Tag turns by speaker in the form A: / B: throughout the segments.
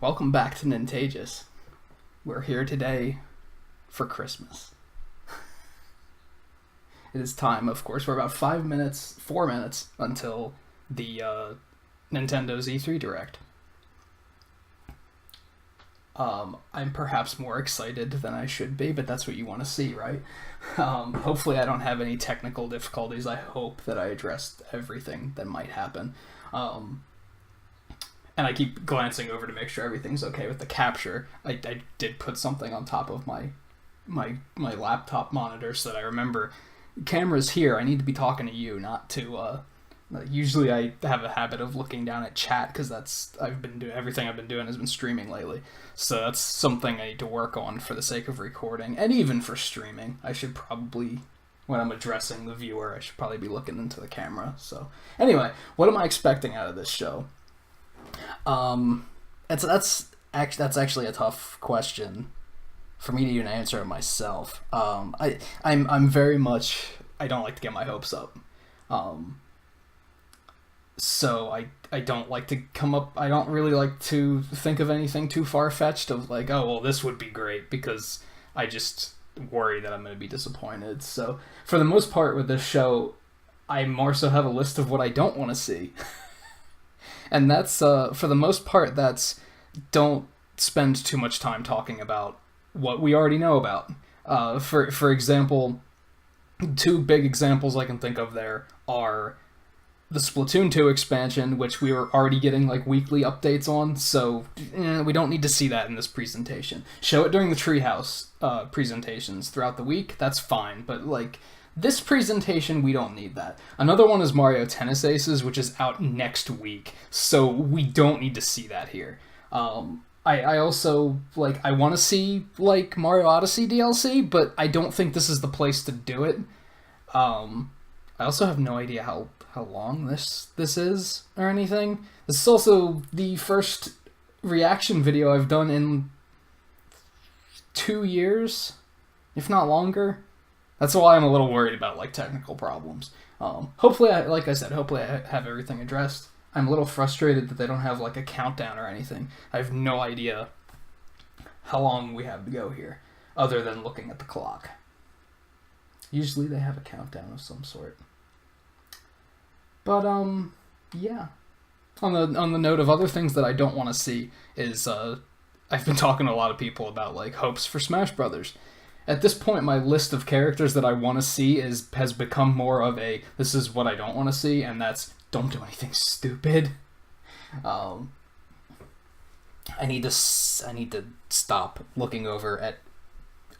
A: Welcome back to Nintagious. We're here today for Christmas. It is time, of course. We're about 4 minutes until the Nintendo's E3 Direct. I'm perhaps more excited than I should be, but that's what you want to see, right? Hopefully I don't have any technical difficulties. I hope that I addressed everything that might happen. And I keep glancing over to make sure everything's okay with the capture. I did put something on top of my laptop monitor so that I remember, camera's here, I need to be talking to you, not to, usually I have a habit of looking down at chat because everything I've been doing has been streaming lately. So that's something I need to work on for the sake of recording, and even for streaming. I should probably, when I'm addressing the viewer, I should probably be looking into the camera. So anyway, what am I expecting out of this show? That's actually a tough question for me to even answer it myself. I'm very much, I don't like to get my hopes up. So I don't like to I don't really like to think of anything too far-fetched of like, oh, well, this would be great, because I just worry that I'm going to be disappointed. So for the most part with this show, I more so have a list of what I don't want to see. And that's, for the most part, that's don't spend too much time talking about what we already know about. For example, two big examples I can think of there are the Splatoon 2 expansion, which we were already getting like weekly updates on, so we don't need to see that in this presentation. Show it during the Treehouse presentations throughout the week, that's fine, but like, this presentation, we don't need that. Another one is Mario Tennis Aces, which is out next week, so we don't need to see that here. I also, like, I want to see, like, Mario Odyssey DLC, but I don't think this is the place to do it. I also have no idea how long this is, or anything. This is also the first reaction video I've done in 2 years, if not longer. That's why I'm a little worried about, like, technical problems. Hopefully, like I said, hopefully I have everything addressed. I'm a little frustrated that they don't have, like, a countdown or anything. I have no idea how long we have to go here, other than looking at the clock. Usually they have a countdown of some sort. But, yeah. On the note of other things that I don't want to see is, I've been talking to a lot of people about, like, hopes for Smash Brothers. At this point, my list of characters that I want to see has become more of a, this is what I don't want to see, and that's, don't do anything stupid. I need to stop looking over at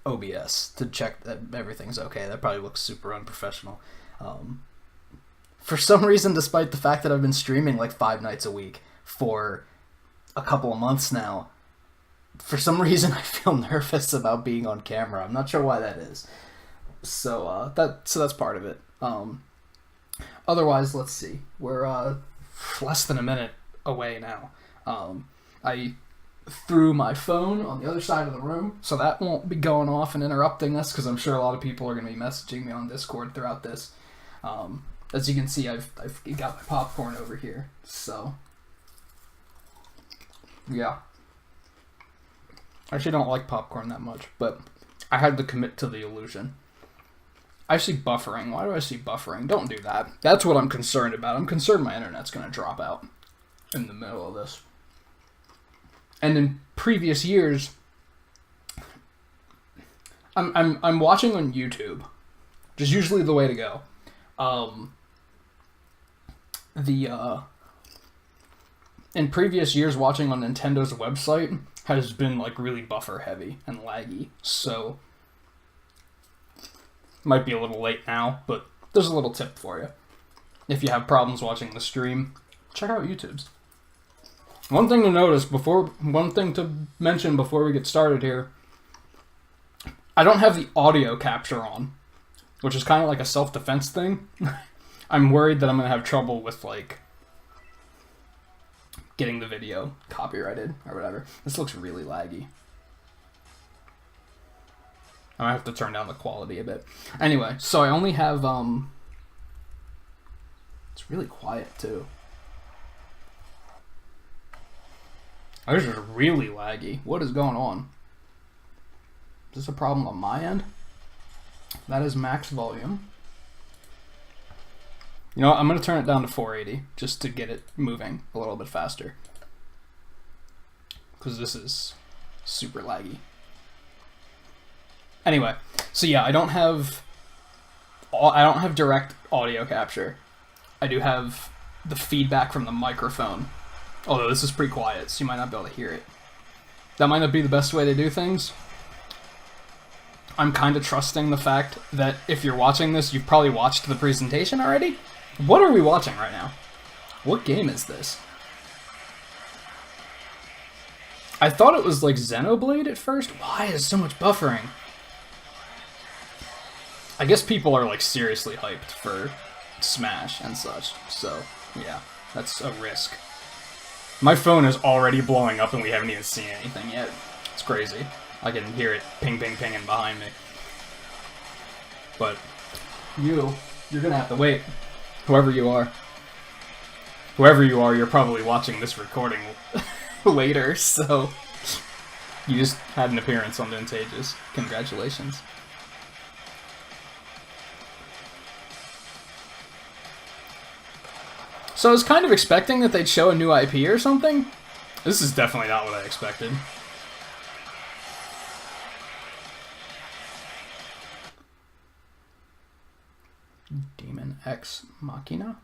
A: OBS to check that everything's okay. That probably looks super unprofessional. For some reason, despite the fact that I've been streaming like 5 nights a week for a couple of months now, for some reason I feel nervous about being on camera. I'm not sure why that is. So that's part of it. Otherwise, let's see. We're less than a minute away now. I threw my phone on the other side of the room, so that won't be going off and interrupting us, because I'm sure a lot of people are going to be messaging me on Discord throughout this. As you can see, I've got my popcorn over here. So, yeah. I actually don't like popcorn that much, but I had to commit to the illusion. I see buffering. Why do I see buffering? Don't do that. That's what I'm concerned about. I'm concerned my internet's going to drop out in the middle of this. And in previous years, I'm watching on YouTube, which is usually the way to go. In previous years, watching on Nintendo's website has been like really buffer heavy and laggy, so might be a little late now, but there's a little tip for you. If you have problems watching the stream, check out YouTube's. One thing to mention before we get started here, I don't have the audio capture on, which is kind of like a self-defense thing. I'm worried that I'm going to have trouble with, like, getting the video copyrighted or whatever. This looks really laggy. I might have to turn down the quality a bit. Anyway, so I only have, it's really quiet, too. This is really laggy. What is going on? Is this a problem on my end? That is max volume. You know what? I'm going to turn it down to 480 just to get it moving a little bit faster. Because this is super laggy. Anyway, so yeah, I don't have direct audio capture. I do have the feedback from the microphone. Although this is pretty quiet, so you might not be able to hear it. That might not be the best way to do things. I'm kind of trusting the fact that if you're watching this, you've probably watched the presentation already. What are we watching right now? What game is this? I thought it was like Xenoblade at first. Why is so much buffering? I guess people are like seriously hyped for Smash and such, so yeah, that's a risk. My phone is already blowing up and we haven't even seen anything yet. It's crazy. I can hear it ping ping pinging behind me. But you're gonna have to wait. Whoever you are, you're probably watching this recording later, so you just had an appearance on Nintagious. Congratulations. So I was kind of expecting that they'd show a new IP or something. This is definitely not what I expected. Demon X Machina?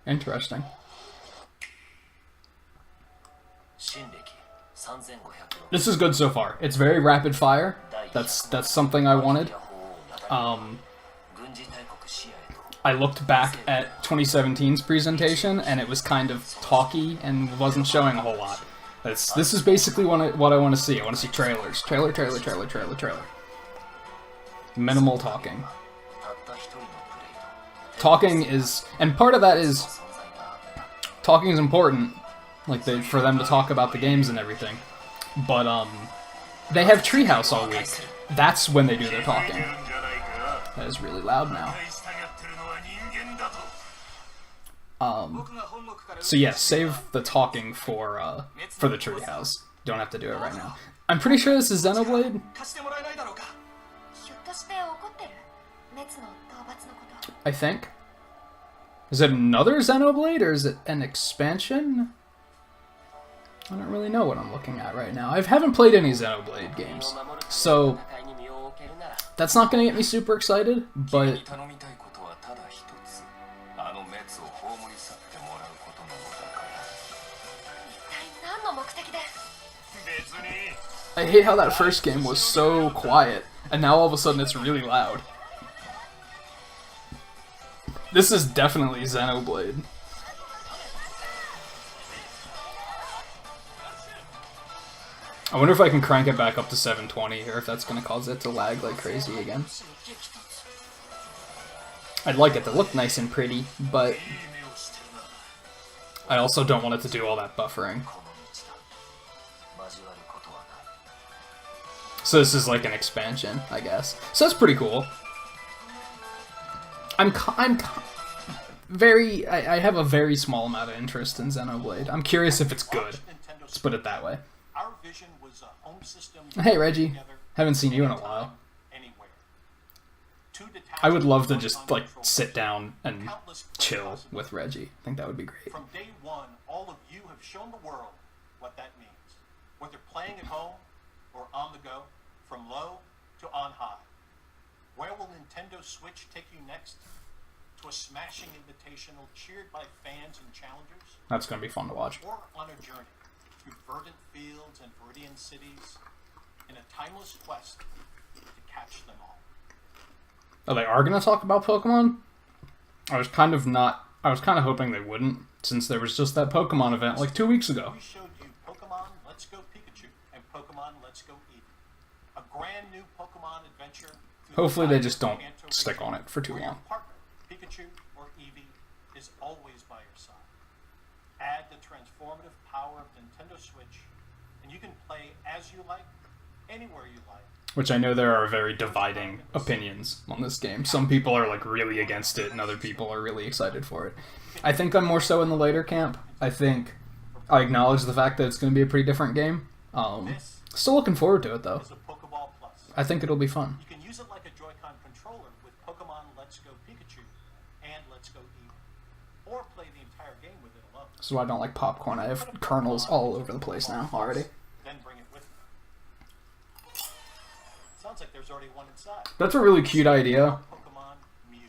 A: Interesting. This is good so far. It's very rapid fire. That's something I wanted. I looked back at 2017's presentation and it was kind of talky and wasn't showing a whole lot. This is basically what I want to see. I want to see trailers. Trailer. Minimal talking. Talking is... And part of that is... Talking is important. Like, for them to talk about the games and everything. But, they have Treehouse all week. That's when they do their talking. That is really loud now. So yeah, save the talking for the Treehouse. Don't have to do it right now. I'm pretty sure this is Xenoblade. I think. Is it another Xenoblade, or is it an expansion? I don't really know what I'm looking at right now. I haven't played any Xenoblade games, so that's not going to get me super excited, but... I hate how that first game was so quiet, and now all of a sudden it's really loud. This is definitely Xenoblade. I wonder if I can crank it back up to 720, or if that's going to cause it to lag like crazy again. I'd like it to look nice and pretty, but I also don't want it to do all that buffering. So this is like an expansion, I guess. So that's pretty cool. I have a very small amount of interest in Xenoblade. I'm curious if it's good. Let's put it that way. Hey Reggie, haven't seen you in a while. I would love to just like sit down and chill with Reggie. I think that would be great.
B: From day one, all of you have shown the world what that means. Whether playing at home or on the go, from low to on high. Where will Nintendo Switch take you next? To a smashing invitational cheered by fans and challengers?
A: That's going to be fun to watch.
B: Or on a journey through verdant fields and viridian cities in a timeless quest to catch them all.
A: Oh, they are going to talk about Pokemon? I was kind of hoping they wouldn't, since there was just that Pokemon event like 2 weeks ago.
B: We showed you Pokemon Let's Go Pikachu and Pokemon Let's Go Eevee. A brand new Pokemon adventure.
A: Hopefully they just don't stick on it for too long.
B: Partner, Pikachu or Eevee, is always by your side. Add the transformative power of Nintendo Switch, and you can play as you like, anywhere you like.
A: which I know there are very dividing opinions on this game. Some people are like really against it, and other people are really excited for it. I think I'm more so in the later camp. I think I acknowledge the fact that it's going to be a pretty different game. Still looking forward to it though. I think it'll be fun.
B: You can use it like a Joy-Con controller with Pokemon Let's Go Pikachu and Let's Go Eevee, or play the entire game with it alone.
A: This is why I don't like popcorn. I have kernels all over the place now already.
B: Then bring it with you. Sounds like there's already one inside.
A: That's a really cute idea.
B: Pokemon Mew.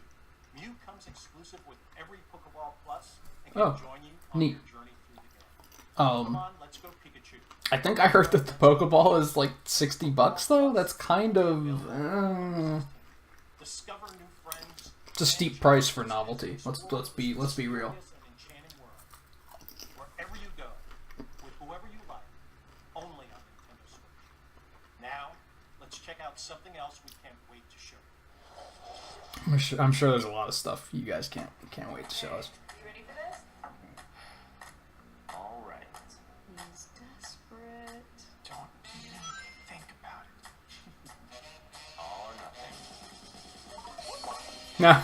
B: Mew comes exclusive with every Pokeball Plus and
A: Oh,
B: can join you on
A: neat.
B: your journey through the game. Pokemon Let's Go Pikachu.
A: I think I heard that the Pokeball is like $60 though. That's kind of
B: Discover new friends.
A: it's a steep price for novelty. Let's be real.
B: Wherever you go, with whoever you like, only on Nintendo Switch. Now, let's check out something else we can't wait to show you.
A: I'm sure there's a lot of stuff you guys can't wait to show us.
C: You ready for this?
B: All right.
C: He's desperate.
B: Don't even think about it. All or nothing.
A: Nah.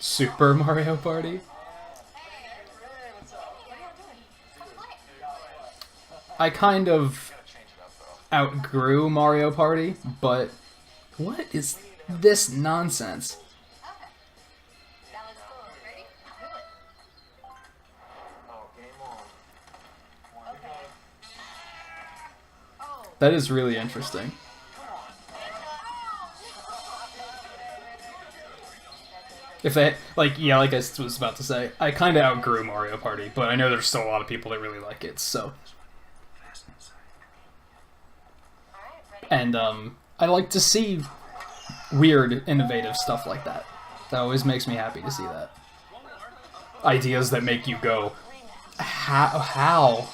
A: Super Mario Party. I kind of outgrew Mario Party, but what is this nonsense?
C: Okay. Now let's go. Ready? Do it.
B: Oh, game on.
C: Okay. Oh.
A: That is really interesting. If they, like I was about to say, I kind of outgrew Mario Party, but I know there's still a lot of people that really like it, so.
C: Alright, ready?
A: And, I like to see weird, innovative stuff like that. That always makes me happy to see that. Ideas that make you go, how?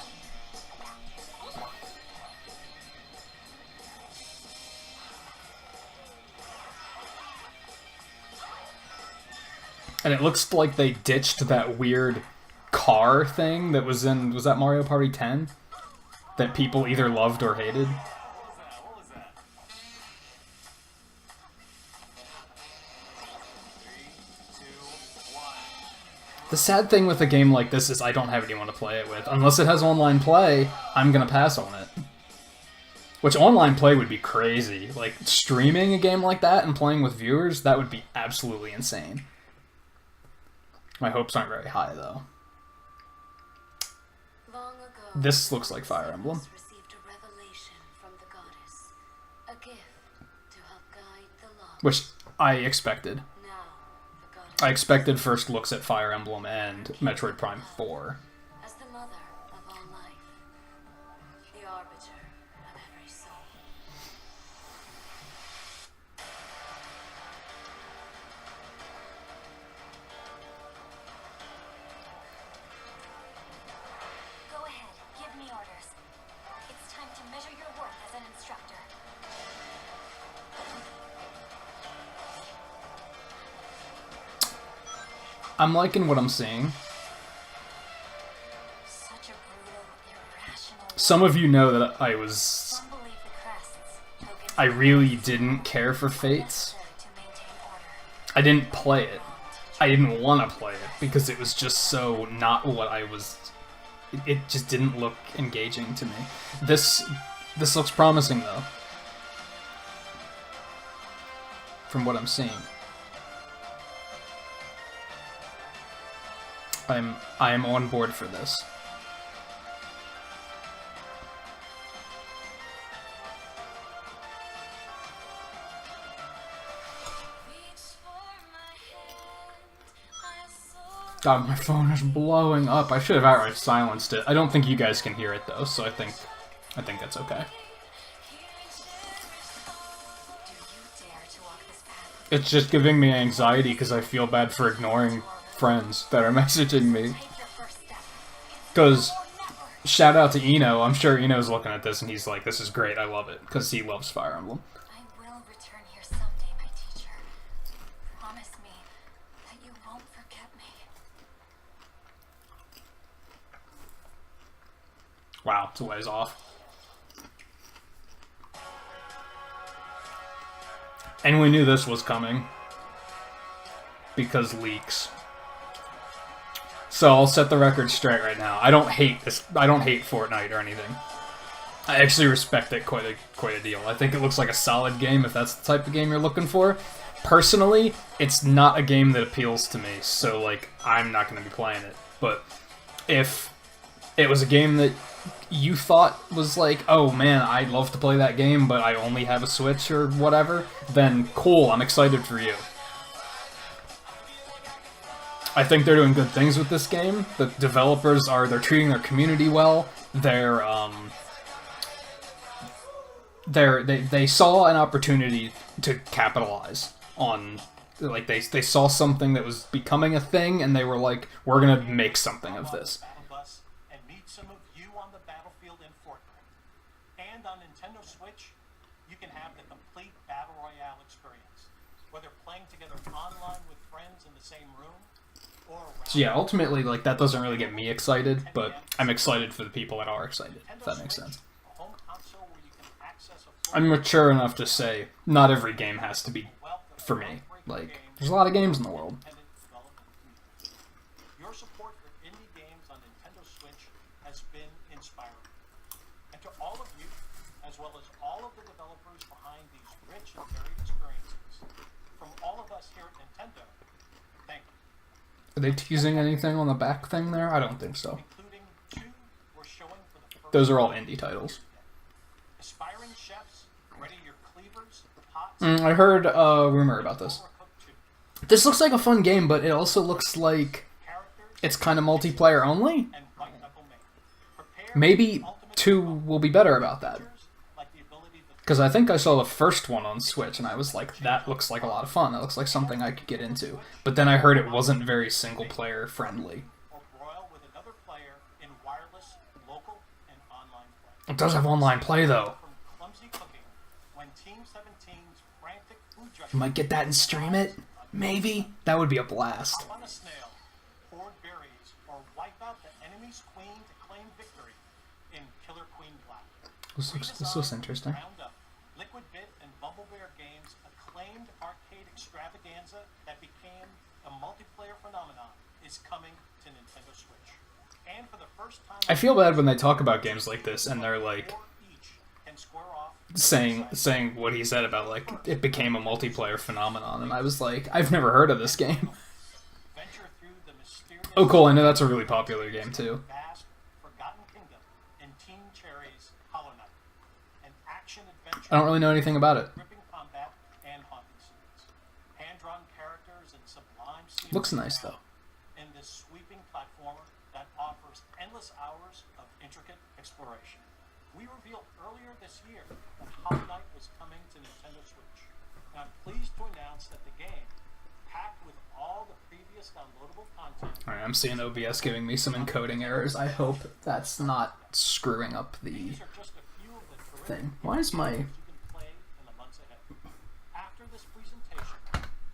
A: And it looks like they ditched that weird car thing that was that Mario Party 10? That people either loved or hated?
B: What was that? 3, 2, 1.
A: The sad thing with a game like this is I don't have anyone to play it with. Unless it has online play, I'm gonna pass on it. Which online play would be crazy. Like, streaming a game like that and playing with viewers, that would be absolutely insane. My hopes aren't very high, though.
C: Long ago,
A: This looks like Fire Emblem.
C: received a revelation from the goddess, a gift to help guide the lost.
A: Which I expected.
C: Now, the goddess
A: I expected first looks at Fire Emblem and Metroid Prime 4.
C: as the mother of all life, the arbiter of every soul. Go ahead, give me orders. It's time to measure your worth as an instructor.
A: I'm liking what I'm seeing.
C: Such a brutal, irrational.
A: Some of you know that I was...
C: Some believe the crests, tokens
A: I really didn't care for Fates.
C: to maintain order.
A: I didn't play it. I didn't want to play it because it was just so not what I was. It just didn't look engaging to me. This looks promising though. From what I'm seeing. I am on board for this. God, my phone is blowing up. I should have outright silenced it. I don't think you guys can hear it though, so I think that's okay.
C: Do you dare to walk this path?
A: It's just giving me anxiety because I feel bad for ignoring friends that are messaging me.
C: Take your first step.
A: Because, shout out to Eno. I'm sure Eno's looking at this and he's like, this is great, I love it. Because he loves Fire Emblem.
C: I will return here someday, my teacher. Promise me that you won't forget me.
A: Wow, it's a ways off. And we knew this was coming. Because leaks. So I'll set the record straight right now. I don't hate this. I don't hate Fortnite or anything. I actually respect it quite a deal. I think it looks like a solid game if that's the type of game you're looking for. Personally, it's not a game that appeals to me, so like I'm not going to be playing it. But if it was a game that you thought was like, oh man, I'd love to play that game, but I only have a Switch or whatever, then cool, I'm excited for you. I think they're doing good things with this game. The developers they're treating their community well. They saw an opportunity to capitalize on, like they saw something that was becoming a thing, and they were like, we're gonna make something of this.
B: And meet some of you on the battlefield in Fortnite. And on Nintendo Switch, you can have the complete Battle Royale experience. Whether playing together online with friends in the same room, or
A: so yeah, ultimately, like, that doesn't really get me excited, but I'm excited for the people that are excited, if that makes sense. I'm mature enough to say, not every game has to be for me. Like, there's a lot of games in the world.
B: Your support for indie games on Nintendo Switch has been inspiring. And to all of you, as well as all of the developers behind these rich and varied experiences, from all of us here at Nintendo, thank you.
A: Are they teasing anything on the back thing there? I don't think so. Those are all indie titles.
B: Aspiring chefs, ready your cleavers, pots.
A: I heard a rumor about this. This looks like a fun game, but it also looks like it's kind of multiplayer only. Maybe 2 will be better about that. Because I think I saw the first one on Switch, and I was like, that looks like a lot of fun. That looks like something I could get into. But then I heard it wasn't very single-player friendly. It does have online play, though. You might get that and stream it? Maybe? That would be a blast. This looks interesting.
B: Liquid Bit and Bumble Bear Games acclaimed arcade extravaganza that became a multiplayer phenomenon is coming to Nintendo Switch. And for the first time,
A: I feel bad when they talk about games like this and they're like saying what he said about like it became a multiplayer phenomenon, and I was like, I've never heard of this game. Oh cool, I know that's a really popular game too. I don't really know anything about it. Looks nice though.
B: In this sweeping platformer that offers endless hours of intricate exploration. We revealed earlier this year that Hollow Knight was coming to Nintendo Switch. And I'm pleased to announce that the game, packed with all the previous downloadable content...
A: Alright, I'm seeing OBS giving me some encoding errors. I hope that's not screwing up the thing. Why is my...
B: After this presentation,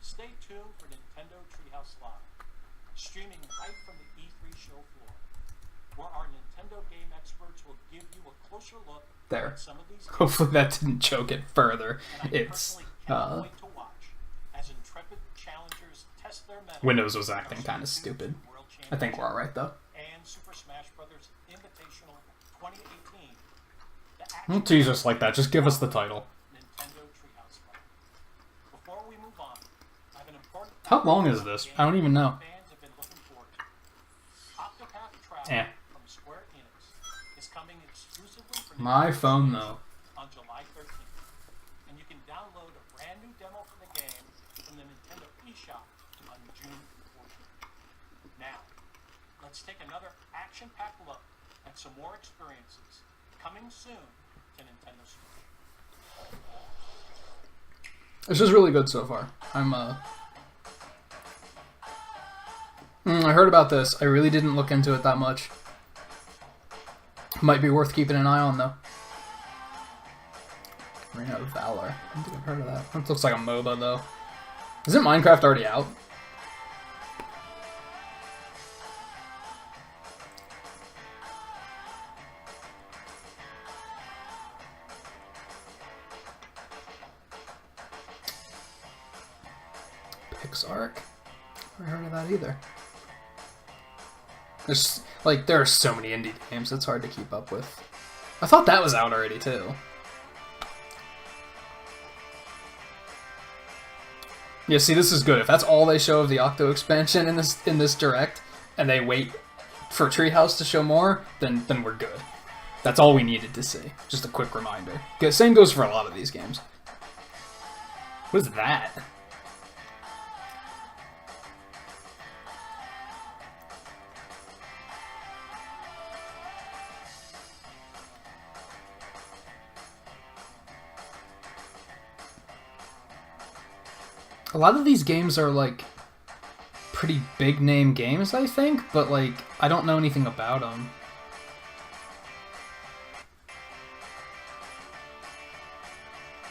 B: stay tuned for Nintendo Treehouse Live, streaming right from the E3 show floor, where our Nintendo game experts will give you a closer look
A: there.
B: at some of these games.
A: Hopefully that didn't choke it further. It's
B: wait to watch as intrepid challengers test their mettle.
A: Windows was acting kind of stupid. I think we're alright though.
B: And Super Smash Bros. Invitational 2018.
A: Don't tease us like that. Just give us the title.
B: Nintendo Treehouse Live. Before we move on, I have an important...
A: How long is this? I don't even know.
B: Fans have been looking forward to. Octopath Traveler
A: Eh.
B: from Square Enix is coming exclusively for
A: My
B: Nintendo
A: phone
B: Switch
A: though.
B: on July 13th. And you can download a brand new demo for the game from the Nintendo eShop on June 14th. Now, let's take another action-packed look at some more experiences coming soon to Nintendo Switch.
A: This is really good so far. I heard about this. I really didn't look into it that much. Might be worth keeping an eye on, though. Arena of Valor. I don't think I've heard of that. That looks like a MOBA, though. Isn't Minecraft already out? Pixark? Never heard of that either. There's, like, there are so many indie games, it's hard to keep up with. I thought that was out already, too. Yeah, see, this is good. If that's all they show of the Octo expansion in this direct, and they wait for Treehouse to show more, then we're good. That's all we needed to see. Just a quick reminder. Same goes for a lot of these games. What is that? A lot of these games are, like, pretty big name games, I think, but, like, I don't know anything about them.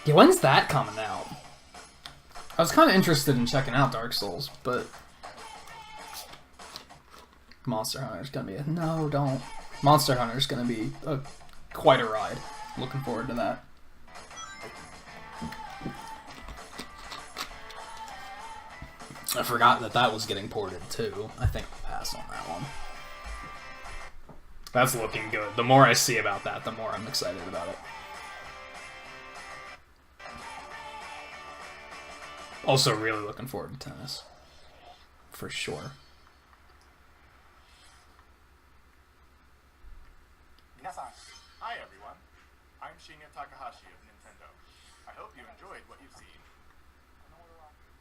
A: Yeah, when's that coming out? I was kind of interested in checking out Dark Souls, but Monster Hunter's gonna be a... No, don't. Monster Hunter's gonna be quite a ride. Looking forward to that. I forgot that was getting ported too. I think I'll pass on that one. That's looking good. The more I see about that, the more I'm excited about it. Also really looking forward to tennis. For sure.
D: Hi everyone. I'm Shinya Takahashi of Nintendo. I hope you enjoyed what you've seen.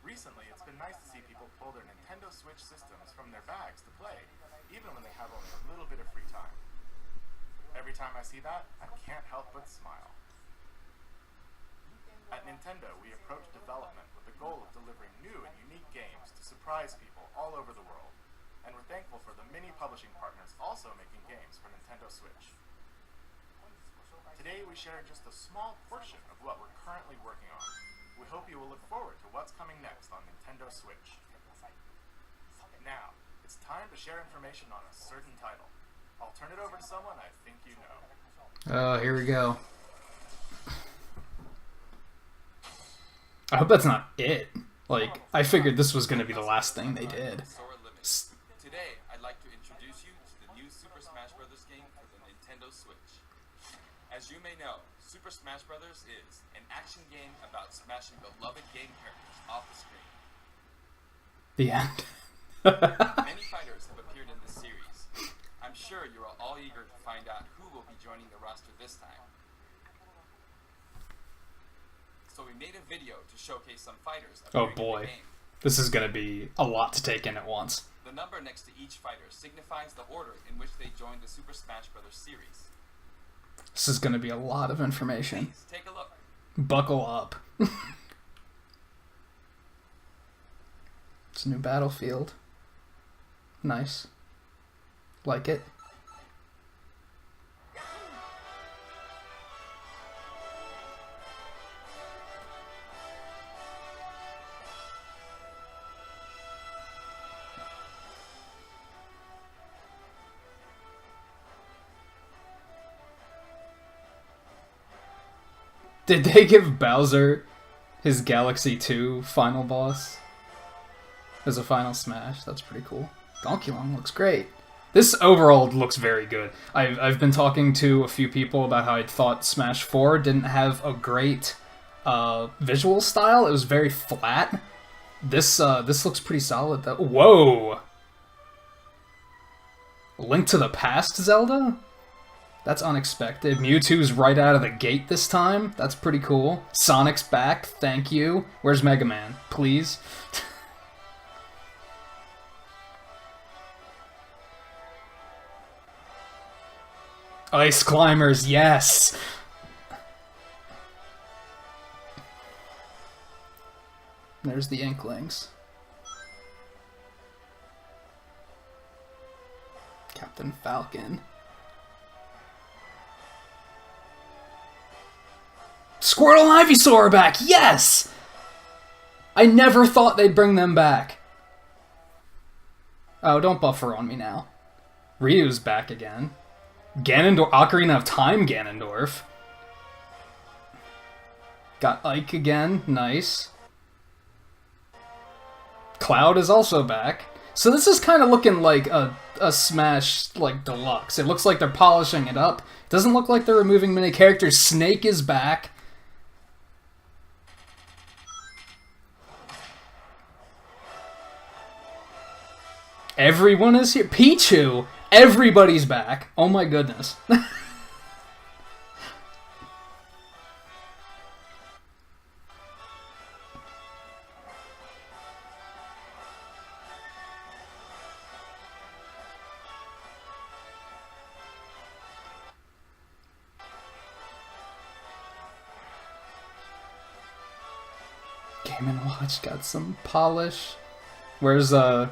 D: Recently, it's been nice to see people pull their Nintendo Switch systems from their bags to play, even when they have only a little bit of free time. Every time I see that, I can't help but smile. At Nintendo, we approach development with the goal of delivering new and unique games to surprise people all over the world, and we're thankful for the many publishing partners also making games for Nintendo Switch. Today, we share just a small portion of what we're currently working on. We hope you will look forward to what's coming next on Nintendo Switch. Now, it's time to share information on a certain title. I'll turn it over to someone I think you know.
A: Oh, here we go. I hope that's not it. Like, I figured this was going to be the last thing they did.
E: Today, I'd like to introduce you to the new Super Smash Bros. Game for the Nintendo Switch. As you may know, Super Smash Bros. Is an action game about smashing beloved game characters off the screen.
A: The end.
E: Many fighters have appeared in this series. I'm sure you are all eager to find out who will be joining the roster this time. So we made a video to showcase some fighters
A: Oh
E: appearing in
A: boy.
E: the game.
A: This is going to be a lot to take in at once.
E: The number next to each fighter signifies the order in which they joined the Super Smash Bros. Series.
A: This is going to be a lot of information.
E: Please, take a look.
A: Buckle up. It's a new battlefield. Nice. Like it. Did they give Bowser his Galaxy 2 final boss as a final smash? That's pretty cool. Donkey Kong looks great. This overall looks very good. I've been talking to a few people about how I thought Smash 4 didn't have a great visual style. It was very flat. This looks pretty solid though. Whoa! Link to the Past Zelda? That's unexpected. Mewtwo's right out of the gate this time. That's pretty cool. Sonic's back. Thank you. Where's Mega Man? Please. Ice Climbers, yes! There's the Inklings. Captain Falcon. Squirtle and Ivysaur are back! Yes! I never thought they'd bring them back. Oh, don't buffer on me now. Ryu's back again. Ganondorf, Ocarina of Time Ganondorf. Got Ike again, nice. Cloud is also back. So this is kind of looking like a Smash, like, deluxe. It looks like they're polishing it up. It doesn't look like they're removing many characters. Snake is back. Everyone is here. Pichu! Everybody's back. Oh my goodness. Game & Watch got some polish. Where's, who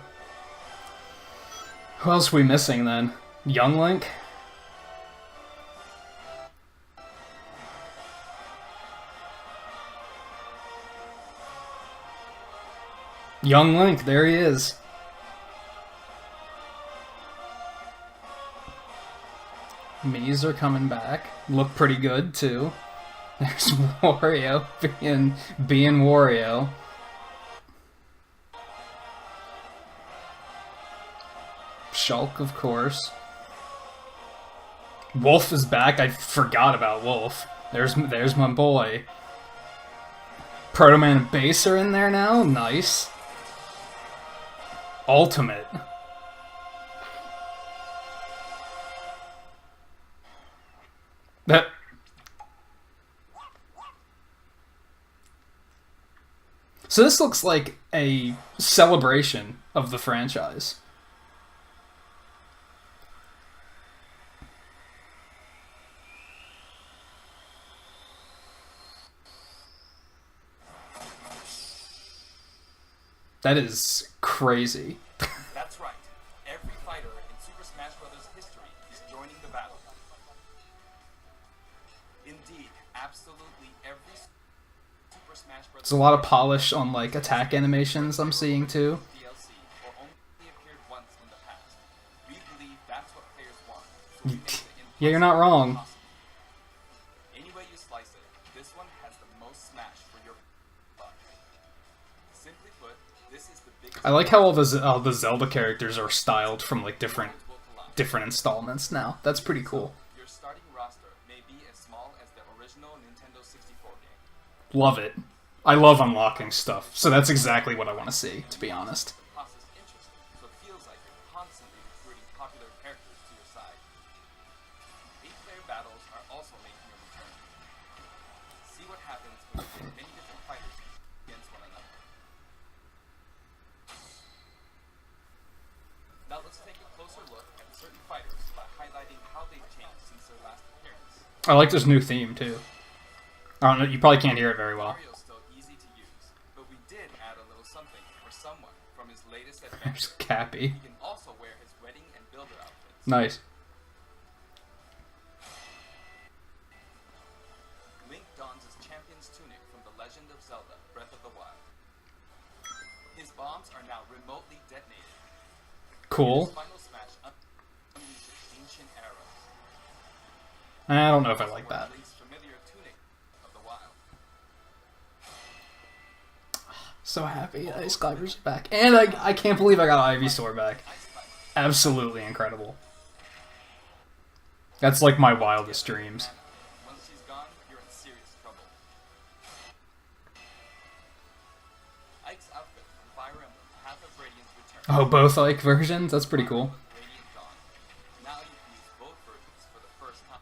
A: else are we missing then? Young Link? Young Link, there he is. Mii's are coming back. Look pretty good, too. There's Wario being Wario. Shulk, of course. Wolf is back. I forgot about Wolf. There's my boy. Proto Man and Bass are in there now. Nice. Ultimate. That. So this looks like a celebration of the franchise. That is crazy.
E: That's right. Every fighter in Super Smash Bros. History is joining the battle. Indeed, absolutely every Super Smash Bros.
A: There's a lot of polish on, like, attack animations I'm seeing too.
E: DLC or only appeared once in the past. We believe that's what players want. So we made it
A: Yeah, you're not wrong.
E: possible. Any way you slice it, this one has the most Smash for your buck. Simply put, this is the biggest.
A: I like how all the Zelda characters are styled from, like, different installments now. That's pretty cool.
E: Your starting roster may be as small as the original Nintendo 64 game.
A: Love it. I love unlocking stuff, so that's exactly what I want to see, to be honest.
E: The process interesting, so it feels like you're constantly recruiting popular characters to your side. 8-player battles are also making a return. See what happens when you pit many different fighters against one another. Now let's take a closer look at certain fighters by highlighting how they've changed since their last appearance.
A: I like this new theme, too. I don't know, you probably can't hear it very well.
E: Mario's still easy to use, but we did add a little something for someone from his latest
A: There's
E: adventure.
A: Cappy.
E: He can also wear his wedding and builder outfits.
A: Nice.
E: Link dons his champion's tunic from The Legend of Zelda: Breath of the Wild. His bombs are now remotely detonated.
A: Cool.
E: His final smash unleashes ancient arrows.
A: I don't know if I like
E: Wearing
A: that.
E: Link's familiar tunic of the wild.
A: So happy Ice Climbers are back. And I can't believe I got Ivysaur back.
E: Ice Spider.
A: Absolutely incredible. That's like my wildest dreams.
E: Once she's gone, you're in serious trouble. Ike's outfit from Fire Emblem Path of Radiance returns.
A: Oh, both Ike versions? That's pretty cool.
E: Radiant Dawn. Now you can use both versions for the first time.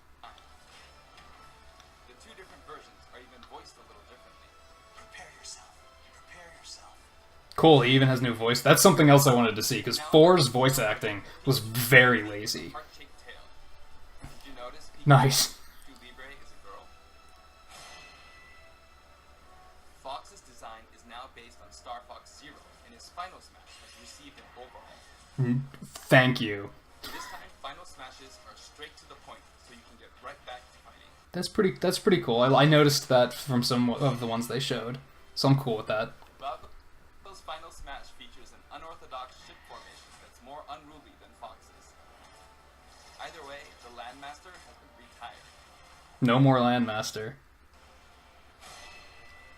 E: The two different versions are even voiced a little differently.
B: Prepare yourself. Prepare yourself.
A: Cool, he even has new voice. That's something else I wanted to see, because 4's voice acting was very lazy.
E: Heart-shaped tail. Did you notice?
A: Nice.
E: Libre is a girl. Fox's design is now based on Star Fox Zero, and his final smash has received an overhaul.
A: Thank you.
E: This time, final smashes are straight to the point, so you can get right back to fighting.
A: That's pretty cool. I noticed that from some of the ones they showed, so I'm cool with that.
E: Bowser's final smash features an unorthodox ship formation that's more unruly than Fox's. Either way, the Landmaster has been retired.
A: No more Landmaster.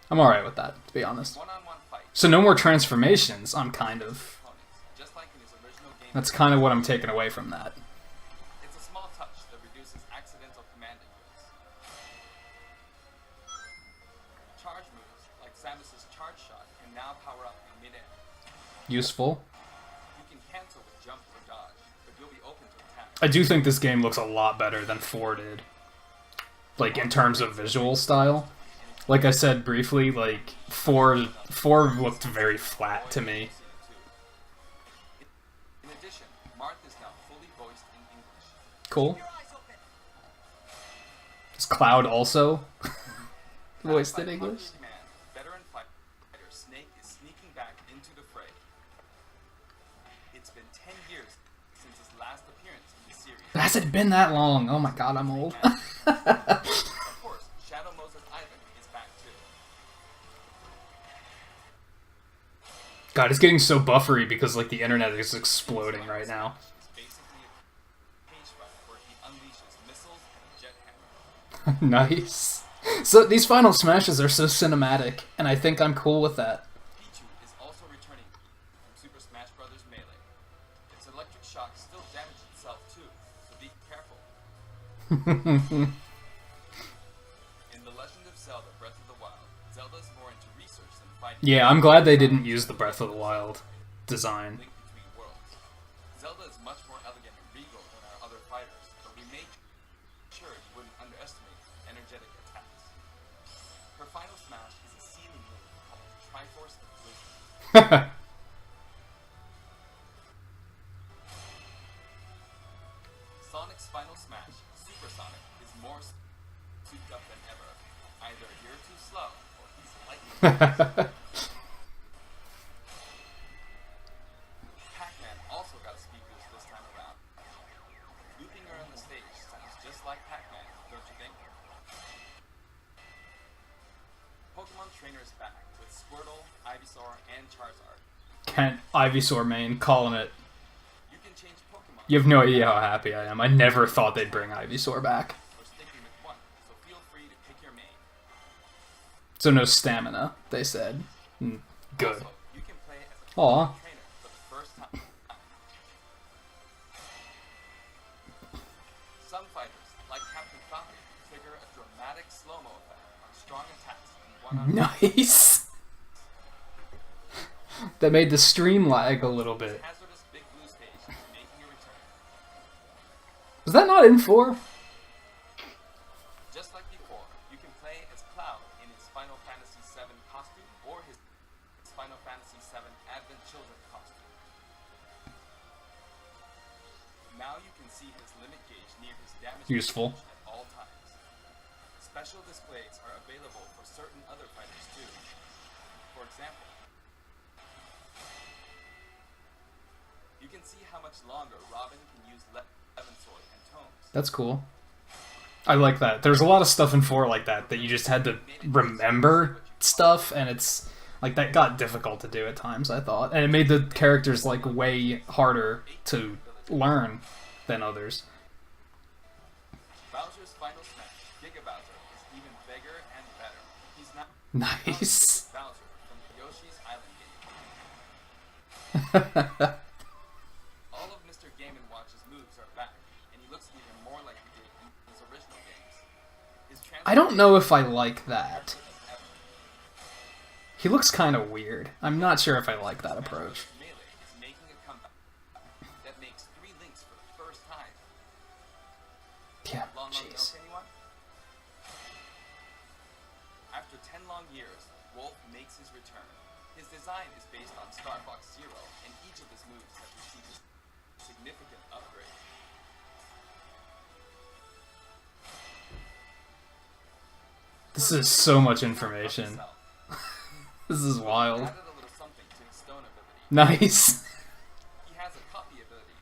A: I'm alright with that, to be honest.
E: One-on-one fight,
A: So no more transformations. I'm kind of...
E: Opponents, just like in his original game.
A: That's kind of what I'm taking away from that.
E: It's a small touch that reduces accidental command inputs. Charge moves, like Samus's charge shot, can now power up in midair.
A: Useful.
E: You can cancel with jump or dodge, but you'll be open to attack.
A: I do think this game looks a lot better than 4 did. Like, in terms of visual style. Like I said briefly, like, 4 looked very flat to me.
E: In addition, Marth is now fully voiced in English.
A: Cool. Is Cloud also voiced in English?
E: Veteran fighter Snake is sneaking back into the fray. It's been 10 years since his last appearance in the series.
A: Has it been that long? Oh my god, I'm old.
E: Of course, Shadow Moses Ivan is back too.
A: God, it's getting so buffery because, like, the internet is exploding right now.
E: It's basically a cage fight where he unleashes missiles and a jet hammer.
A: Nice. So these final smashes are so cinematic, and I think I'm cool with that.
E: Pichu is also returning from Super Smash Bros. Melee. Its electric shock still damages itself too, so be careful. In The Legend of Zelda Breath of the Wild, Zelda's more into research than fighting.
A: Yeah, I'm glad they didn't use the Breath of the Wild design.
E: Link between worlds. Zelda is much more elegant and regal than our other fighters, but we made sure you wouldn't underestimate energetic attacks. Her final smash is a ceiling move called Triforce of Wisdom. Sonic's final smash, Super Sonic, is more souped up than ever. Either you're too slow, or he's lightning. Pac-Man also got a speed boost this time around. Looping around the stage sounds just like Pac-Man, don't you think? Pokemon Trainer is back with Squirtle, Ivysaur, and Charizard.
A: Kent, Ivysaur main, calling it.
E: You can change Pokemon.
A: You have no idea how happy I am. I never thought they'd bring Ivysaur back.
E: Or sticking with one, so feel free to pick your main.
A: So no stamina, they said. Good.
E: Also, you can play as a
A: Aw.
E: Pokemon trainer for the first time. Some fighters, like Captain Falcon, trigger a dramatic slow-mo effect on strong attacks and one-on-one.
A: Nice. That made the stream lag a little bit.
E: Hazardous Big Blue stage is making a return.
A: Was that not in 4?
E: Just like before, you can play as Cloud in his Final Fantasy VII costume or his Final Fantasy VII Advent Children costume. Now you can see his limit gauge near his damage
A: Useful.
E: range at all times. Special displays are available for certain other fighters too. For example, you can see how much longer Robin can use Levinsoy and Tomes.
A: That's cool. I like that. There's a lot of stuff in 4 like that you just had to remember stuff, and it's like that got difficult to do at times, I thought. And it made the characters like way harder to learn than others.
E: Bowser's final smash, Giga Bowser, is even bigger and better. He's not
A: Nice.
E: Bowser from Yoshi's Island game. All of Mr. Game & Watch's moves are back, and he looks even more like he did in his original games. His
A: I don't know if I like that. He looks kind of weird. I'm not sure if I like that approach.
E: Melee is making a comeback that makes 3 links for the first time.
A: Yeah,
E: Long
A: jeez.
E: milk, anyone? After 10 long years, Wolf makes his return. His design is based on Star Fox Zero, and each of his moves has received a significant upgrade.
A: This is so much information.
E: Himself.
A: This is wild.
E: Added a little something to his stone ability.
A: Nice.
E: He has a copy ability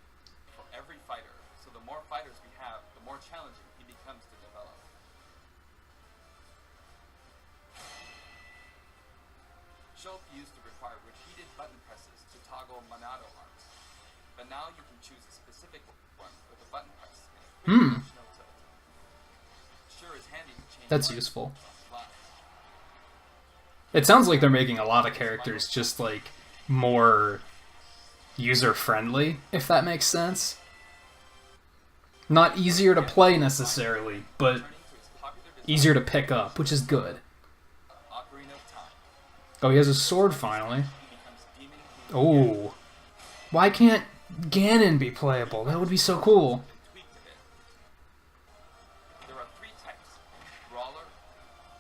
E: for every fighter, so the more fighters we have, the more challenging he becomes to develop. Shulk used to require repeated button presses to toggle Monado arms, but now you can choose a specific one with a button press and a quick no tilt. Sure is handy to change
A: That's
E: buttons
A: useful.
E: on the fly.
A: It sounds like they're making a lot of characters just, like, more user-friendly, if that makes sense. Not easier to play, necessarily, but easier to pick up, which is good. Oh, he has a sword, finally. Oh. Why can't Ganon be playable? That would be so cool.
E: There are 3 types: brawler,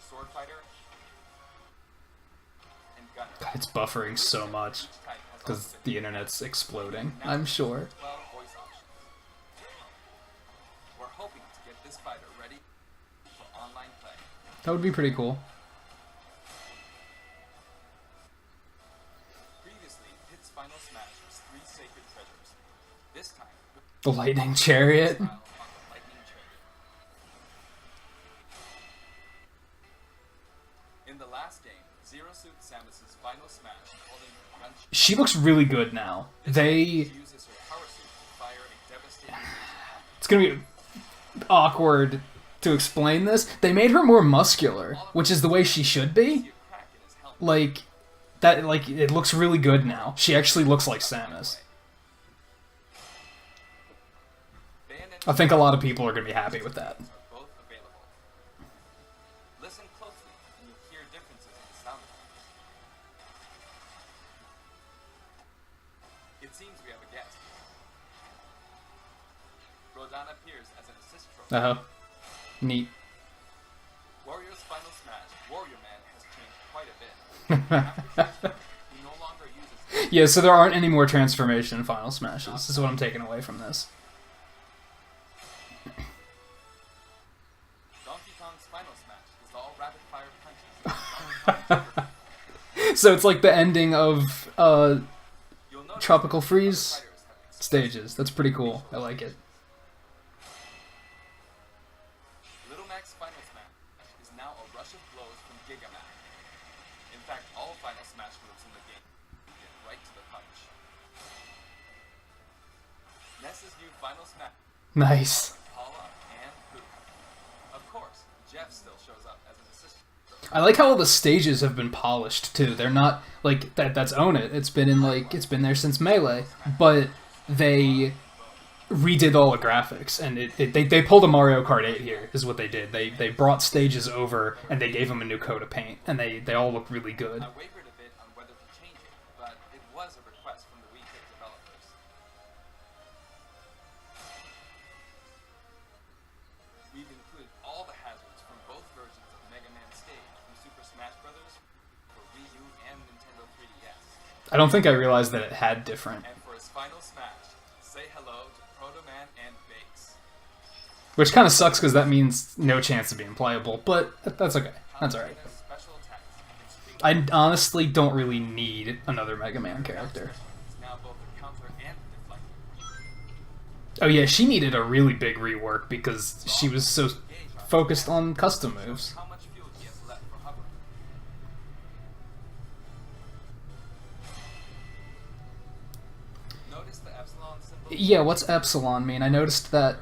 E: sword fighter, and gunner.
A: God, it's buffering so much because the internet's exploding, I'm sure.
E: 12 voice options. We're hoping to get this fighter ready for online play.
A: That would be pretty cool.
E: Previously, Pit's final smash was 3 sacred treasures. This time,
A: The Lightning Chariot.
E: trial on the lightning chariot. In the last game, Zero Suit Samus's final smash holding a punch
A: She looks really good now. They...
E: uses her power suit to fire a devastating
A: It's gonna be awkward to explain this. They made her more muscular, which is the way she should be.
E: crack in his helmet.
A: Like, that, like, it looks really good now. She actually looks like Samus.
E: Bayonet
A: I think a lot of people are gonna be happy with that.
E: are both available. Listen closely and you'll hear differences in the sound effects. It seems we have a guest. Rodan appears as an assist trophy.
A: Uh-huh. Neat.
E: Warrior's final smash, Warrior Man, has changed quite a bit. After transfer, he no longer uses
A: Yeah, so there aren't any more transformation Final Smashes. This is what I'm taking away from this.
E: Donkey Kong's final smash is all rapid fire punches.
A: So it's like the ending of
E: You'll notice
A: Tropical
E: that
A: Freeze
E: other fighters have
A: stages. That's pretty cool. I like it.
E: Little Mac's final smash is now a rush of blows from Giga Mac. In fact, all final smash moves in the game get right to the punch. Ness's new final smash,
A: Nice.
E: Paula and Luke. Of course, Jeff still shows up as an assistant.
A: I like how all the stages have been polished too. They're not like that's Own It. It's been in like it's been there since Melee, but they redid all the graphics and they pulled a Mario Kart 8 here is what they did. They brought stages over and they gave them a new coat of paint and they all look really good.
E: I wavered a bit on whether to change it, but it was a request from the Wii Fit developers. We've included all the hazards from both versions of Mega Man Stage from Super Smash Bros. For Wii U and Nintendo 3DS.
A: I don't think I realized that it had different,
E: And for his final smash, say hello to Proto Man and Bakes.
A: which kind of sucks because that means no chance of being playable. But that's okay. That's alright.
E: Combinator's special attacks and extreme
A: I honestly don't really need another Mega Man character.
E: is now both a counter and deflector.
A: Oh yeah, she needed a really big rework because she was so focused on custom moves.
E: How much fuel he has left for hovering. Notice the epsilon symbol.
A: Yeah, what's Epsilon mean? I noticed that.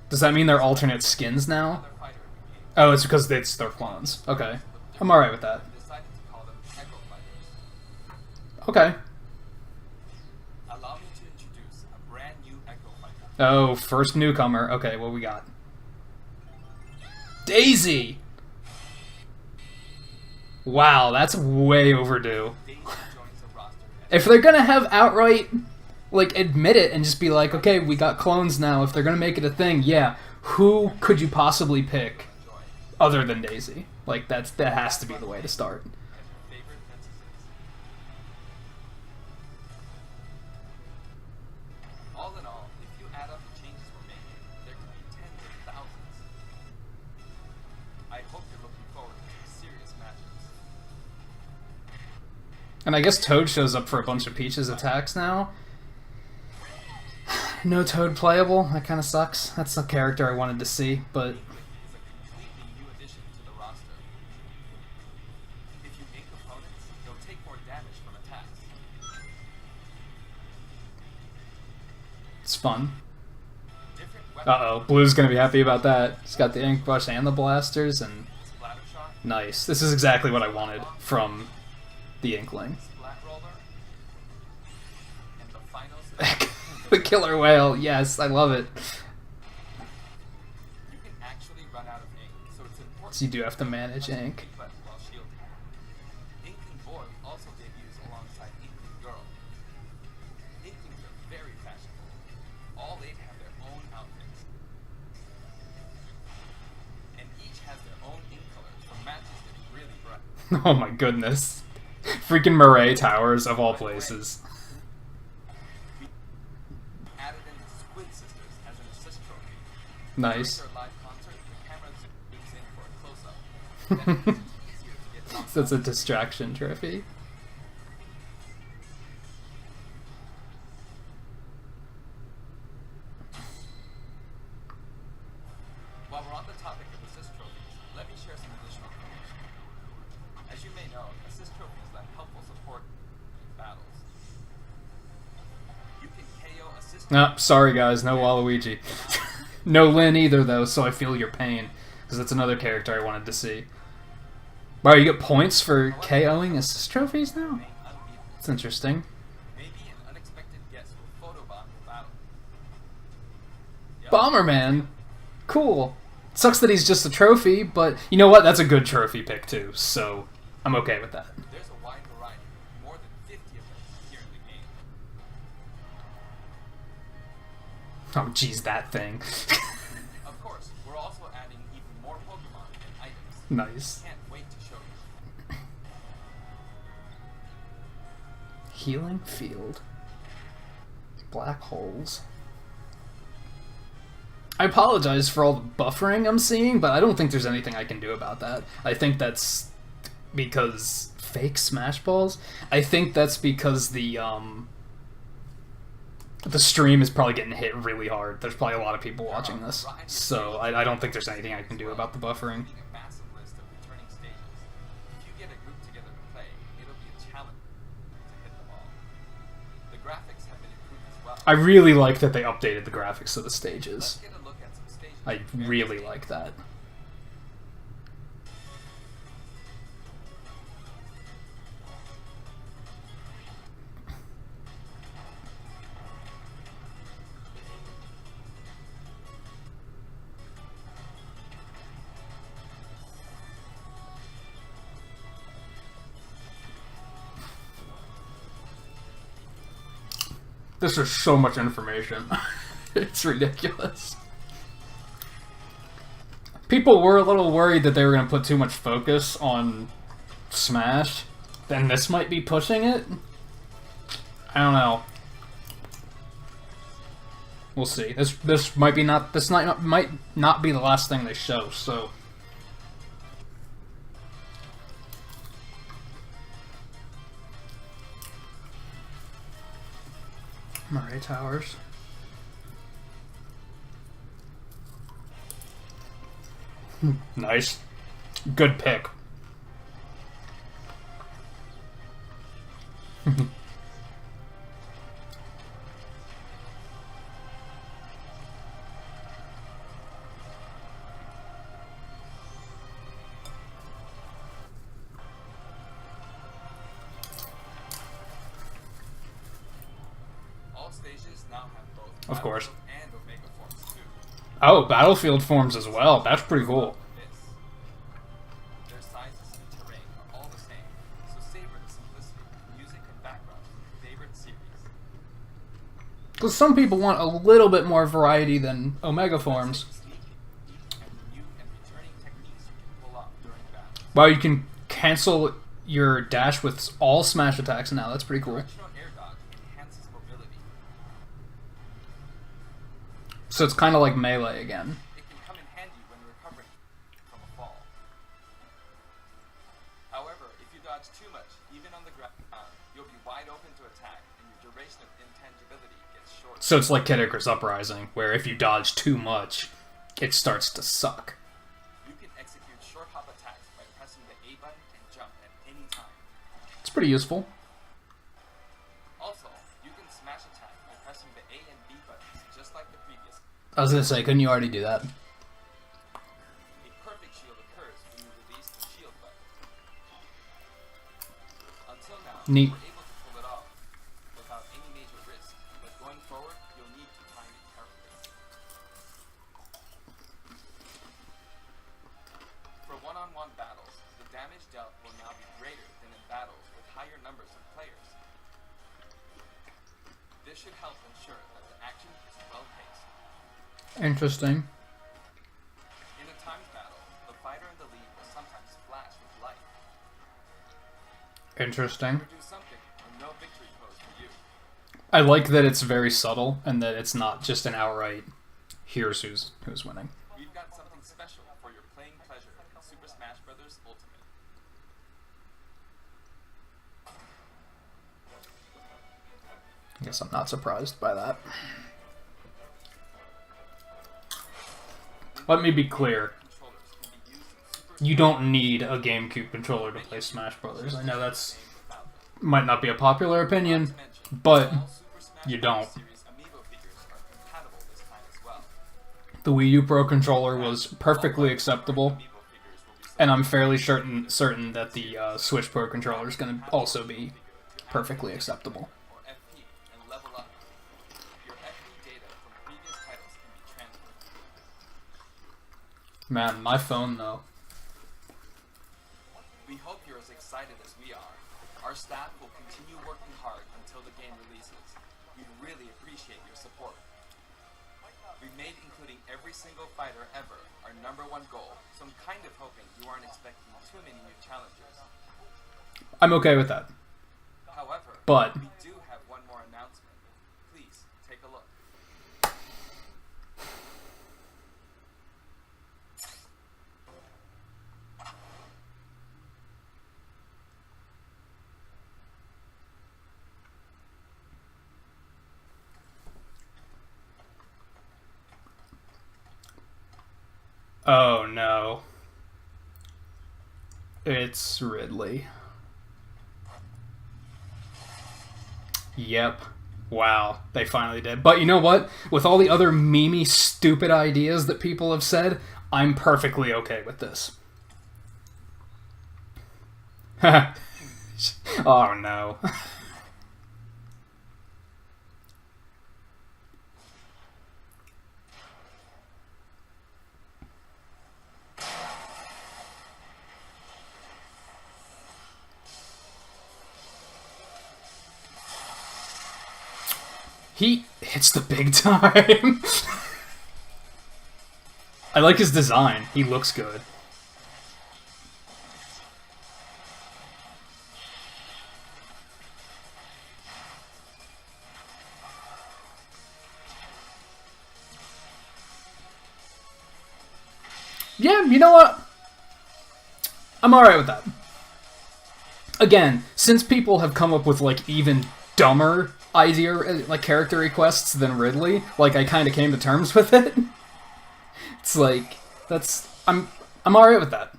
A: Does that mean they're alternate skins now?
E: Other fighter in the game.
A: Oh, it's because it's their clones. Okay. I'm alright with that.
E: We decided to call them Echo Fighters.
A: Okay.
E: Allow me to introduce a brand new Echo Fighter.
A: Oh, first newcomer. Okay, what we got? Daisy! Wow, that's way overdue.
E: Daisy joins the roster
A: If they're gonna have outright, like, admit it and just be like, okay, we got clones now, if they're gonna make it a thing, yeah, who could you possibly pick other than Daisy? Like, that has to be the way to start.
E: and her favorite princesses. All in all, if you add up the changes we're making, there could be tens of thousands. I hope you're looking forward to some serious matches.
A: And I guess Toad shows up for a bunch of Peach's attacks now. No Toad playable, that kind of sucks. That's a character I wanted to see, but
E: Is a completely new addition to the roster. If you ink opponents, they'll take more damage from attacks.
A: it's fun.
E: Different weapons,
A: Uh-oh, Blue's gonna be happy about that. He's got the ink brush and the blasters, and
E: splatter shot,
A: Nice. This is exactly what I wanted from the Inkling.
E: Splat Roller, and the final
A: The killer whale, yes, I love it.
E: you can actually run out of ink, so it's important.
A: So you do have to manage ink.
E: But while shielding. Inkling Boy also debuts alongside Inkling Girl. Inklings are very fashionable. All 8 have their own outfits. And each has their own ink colors, so matches get really bright.
A: Oh my goodness. Freaking Murray Towers, of all places.
E: Added in the Squid Sisters as an assist trophy.
A: Nice.
E: During their live concert, the camera zooms in for a close-up. That makes it easier to get knocked
A: So it's a
E: out.
A: distraction trophy.
E: While we're on the topic of assist trophies, let me share some additional information. As you may know, assist trophies lend helpful support in battles. You can KO assist
A: Oh, sorry guys, no Waluigi. No Lyn either though, so I feel your pain. Because that's another character I wanted to see. Wow, you get points for KOing assist trophies now?
E: remain unbeatable.
A: That's interesting.
E: Maybe an unexpected guest will photobomb your battle. Yep.
A: Bomberman! Cool. Sucks that he's just a trophy, but you know what? That's a good trophy pick too, so I'm okay with that.
E: There's a wide variety, more than 50 of them here in the game.
A: Oh jeez, that thing.
E: Of course, we're also adding even more Pokemon and items.
A: Nice.
E: Can't wait to show you.
A: Healing field. Black holes. I apologize for all the buffering I'm seeing, but I don't think there's anything I can do about that. I think that's because fake Smash Balls. I think that's because the stream is probably getting hit really hard. There's probably a lot of people watching this, so I don't think there's anything I can do about the buffering.
E: Including a massive list of returning stages. If you get a group together to play, it'll be a challenge to hit them all. The graphics have been improved as well.
A: I really like that they updated the graphics of the
E: Let's
A: stages.
E: get a look at some stages.
A: I really like that. This is so much information. It's ridiculous. People were a little worried that they were going to put too much focus on Smash. Then this might be pushing it? I don't know. We'll see. This might be not might not be the last thing they show, so Murray Towers. Nice. Good pick.
E: All stages now have both
A: Of course.
E: Battlefield and Omega forms too.
A: Oh, Battlefield forms as well. That's pretty cool.
E: This. Their sizes and terrain are all the same, so savor the simplicity, music and background of your favorite series.
A: Because some people want a little bit more variety than Omega forms.
E: Sleek, deep, and new and returning techniques you can pull off during battle.
A: Wow, you can cancel your dash with all smash attacks now. That's pretty cool.
E: Directional air dodge enhances mobility.
A: So it's kind of like Melee again.
E: It can come in handy when recovering from a fall. However, if you dodge too much, even on the ground, you'll be wide open to attack, and your duration of intangibility gets shorter.
A: So it's like Kid Icarus Uprising, where if you dodge too much, it starts to suck.
E: You can execute short hop attacks by pressing the A button and jump at any time.
A: It's pretty useful.
E: Also, you can smash attack by pressing the A and B buttons, just like the previous.
A: I was gonna say, couldn't you already do that?
E: A perfect shield occurs when you release the shield
A: Neat.
E: were able to pull it off without any major risk, but going forward, you'll need to time it carefully. For one-on-one battles, the damage dealt will now be greater than in battles with higher numbers of players. This should help ensure that the action is well-paced.
A: Interesting.
E: In a timed battle, the fighter in the lead will sometimes flash with light.
A: Interesting.
E: Or do something or no victory pose for you.
A: I like that it's very subtle and that it's not just an outright here's who's winning.
E: We've got something special for your playing pleasure in Super Smash Bros. Ultimate.
A: I guess I'm not surprised by that. Let me be clear.
E: Controllers can be used in Super
A: You don't need a GameCube controller to play Smash Brothers. I know that's might not be a popular opinion, but
E: all Super Smash
A: you
E: Bros.
A: don't.
E: Series amiibo figures are compatible this time as well.
A: The Wii U Pro controller was perfectly acceptable,
E: Amiibo figures will be
A: and I'm fairly certain that the Switch Pro controller is going to also be perfectly acceptable.
E: or FP and level up. Your FP data from previous titles can be transferred.
A: Man, my phone though.
E: We hope you're as excited as we are. Our staff will continue working hard until the game releases. We'd really appreciate your support. We've made including every single fighter ever our #1 goal, so I'm kind of hoping you aren't expecting too many new challenges.
A: I'm okay with that.
E: However,
A: But
E: we do have one more announcement. Please take a look.
A: oh no. It's Ridley. Yep. Wow, they finally did. But you know what? With all the other memey, stupid ideas that people have said, I'm perfectly okay with this. oh no. He hits the big time. I like his design. He looks good. Yeah, you know what? I'm alright with that. Again, since people have come up with, like, even dumber idea, like, character requests than Ridley, like, I kind of came to terms with it. It's like, I'm alright with that.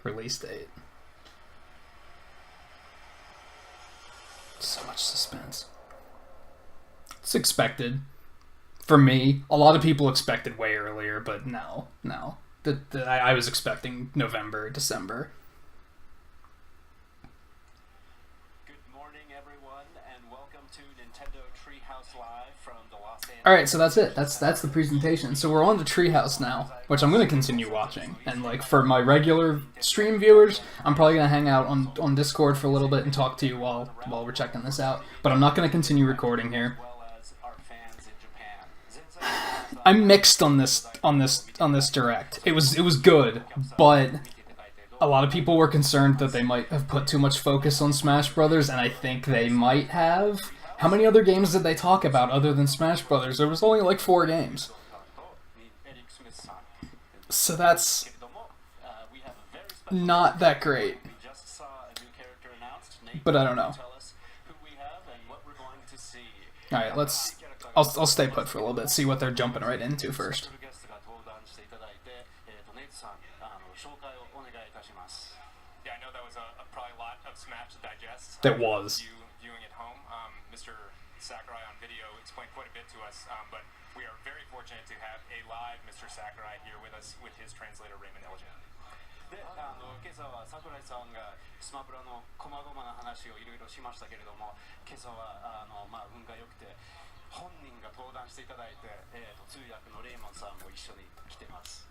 A: Release date. So much suspense. It's expected. For me, a lot of people expected way earlier, but no. I was expecting November, December.
B: Good morning, everyone, and welcome to Nintendo Treehouse Live from the Los Angeles.
A: Alright, so that's it. That's the presentation. So we're on to Treehouse now, which I'm going to continue watching. And, like, for my regular stream viewers, I'm probably going to hang out on Discord for a little bit and talk to you while we're checking this out. But I'm not going to continue recording here.
B: Well as our fans in Japan.
A: I'm mixed on this direct. It was good, but a lot of people were concerned that they might have put too much focus on Smash Brothers, and I think they might have. How many other games did they talk about other than Smash Brothers? There was only like 4 games. So that's not that great. But I don't know. Alright, I'll stay put for a little bit, see what they're jumping right into first.
B: Yeah, I know that was a probably lot of
F: of Smash Digest.
A: That was.
F: Viewing at home. Mr. Sakurai on video explained quite a bit to us, but we are very fortunate to have a live Mr. Sakurai here with us with his translator Raymond Elgin.
G: で、今朝は桜井さんがスマブラの細々な話をいろいろしましたけれども、今朝は運が良くて本人が登壇していただいて、通訳のレイモンさんも一緒に来てます。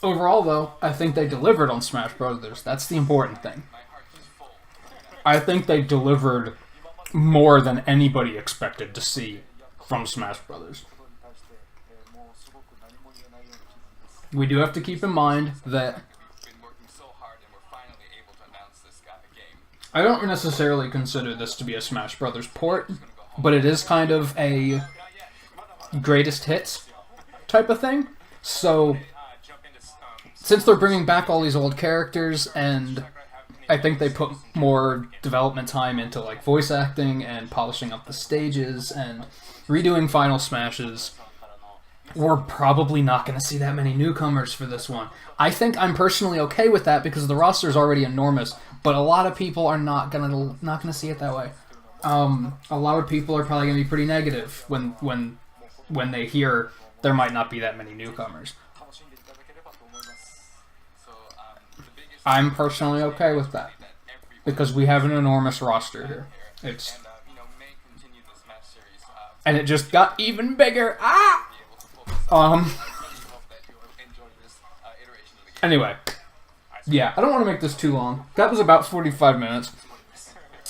A: Overall, though, I think they delivered on Smash Brothers. That's the important thing. I think they delivered more than anybody expected to see from Smash Brothers. We do have to keep in mind that I don't necessarily consider this to be a Smash Brothers port, but it is kind of a greatest hits type of thing. So, since they're bringing back all these old characters, and I think they put more development time into like voice acting and polishing up the stages and redoing Final Smashes, we're probably not going to see that many newcomers for this one. I think I'm personally okay with that because the roster is already enormous, but a lot of people are not gonna see it that way. A lot of people are probably gonna be pretty negative when they hear there might not be that many newcomers. I'm personally okay with that because we have an enormous roster here. And it just got even bigger. Anyway, yeah, I don't want to make this too long. That was about 45 minutes.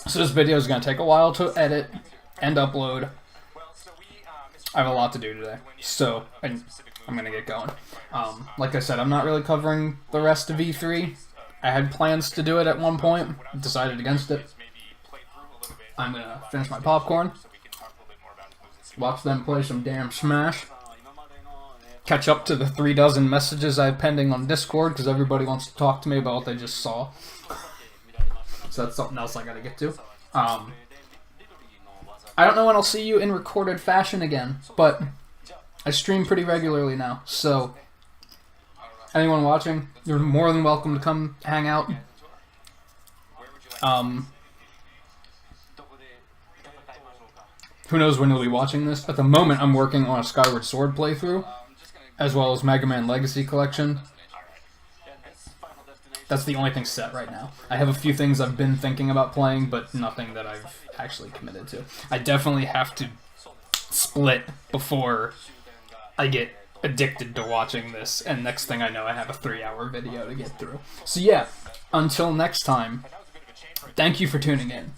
A: So this video is going to take a while to edit and upload. I have a lot to do today, so I'm going to get going. Like I said, I'm not really covering the rest of E3. I had plans to do it at one point, decided against it. I'm going to finish my popcorn, watch them play some damn Smash, catch up to the 36 messages I have pending on Discord because everybody wants to talk to me about what they just saw. So that's something else I gotta get to. I don't know when I'll see you in recorded fashion again, but I stream pretty regularly now, so anyone watching, you're more than welcome to come hang out. Who knows when you'll be watching this? At the moment, I'm working on a Skyward Sword playthrough, as well as Mega Man Legacy Collection. That's the only thing set right now. I have a few things I've been thinking about playing, but nothing that I've actually committed to. I definitely have to split before I get addicted to watching this, and next thing I know, I have a 3-hour video to get through. So yeah, until next time, thank you for tuning in.